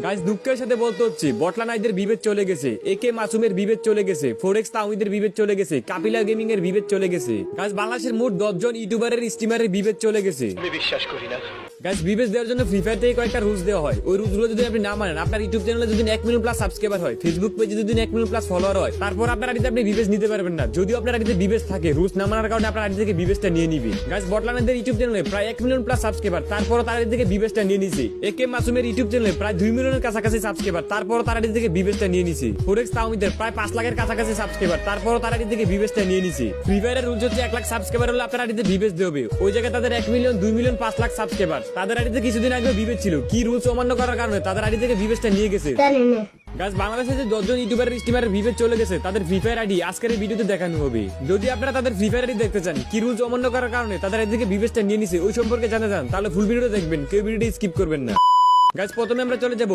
Guys দুঃখের সাথে বলতে হচ্ছে বটলা নাইদের বিভেদ চলে গেছে, একে মাসুমের বিভেদ চলে গেছে, ফোরেক্স তাওহিদের বিভেদ চলে গেছে, কাপিলা গেমিং এর বিভেদ চলে গেছে। গাইস বাংলাদেশের মোট 10 জন ইউটিউবারের স্ট্রিমারের বিভেদ চলে গেছে। আমি বিশ্বাস করি না। গাইস বিভেদ দেওয়ার জন্য ফ্রি ফায়ার থেকে কয়েকটা রুলস দেওয়া হয়। ওই রুলসগুলো যদি আপনি না মানেন, আপনার ইউটিউব চ্যানেলে যদি 1 মিলিয়ন প্লাস সাবস্ক্রাইবার হয়, ফেসবুক পেজে যদি 1 মিলিয়ন প্লাস ফলোয়ার হয়, তারপর আপনার আইডিতে আপনি বিভেদ নিতে পারবেন না। যদিও আপনার আইডিতে বিভেদ থাকে, রুলস না মানার কারণে আপনার আইডি থেকে বিভেদটা নিয়ে নিবে। গাইস বটলা নাইদের ইউটিউব চ্যানেলে প্রায় 1 মিলিয়ন প্লাস সাবস্ক্রাইবার, তারপর তার আইডি থেকে বিভেদটা নিয়ে নিছে। একে মাসুমের ইউটিউব চ্যানেলে প্রায় 2 মিলিয়নের কাছাকাছি সাবস্ক্রাইবার, তারপর তার আইডি থেকে বিভেদটা নিয়ে নিছে। ফোরেক্স তাওহিদের প্রায় 5 লাখের কাছাকাছি সাবস্ক্রাইবার, তারপর তার আইডি থেকে বিভেদটা নিয়ে নিছে। ফ্রি ফায়ারের রুলস হচ্ছে 1 লাখ সাবস্ক্রাইবার হলে আপনার আইডিতে বিভেদ দেবে। ওই জায়গায় তাদের 1 মিলিয়ন, 2 মিলিয়ন, 5 লাখ সাবস্ক্রাইবার, তাদের আইডিতে কিছুদিন আগে বিভেদ ছিল। কি রুলস অমান্য করার কারণে তাদের আইডি থেকে বিভেদটা নিয়ে গেছে। গাইস বাংলাদেশে যে 10 জন ইউটিউবারের স্ট্রিমারের বিভেদ চলে গেছে, তাদের ফ্রি ফায়ার আইডি আজকের এই ভিডিওতে দেখানো হবে। যদি আপনারা তাদের ফ্রি ফায়ার আইডি দেখতে চান, কি রুলস অমান্য করার কারণে তাদের আইডি থেকে বিভেদটা নিয়ে নিছে, ওই সম্পর্কে জানতে চান, তাহলে ফুল ভিডিওটা দেখবেন, কেউ ভিডিওটি স্কিপ করবেন না। গাইস প্রথমে আমরা চলে যাব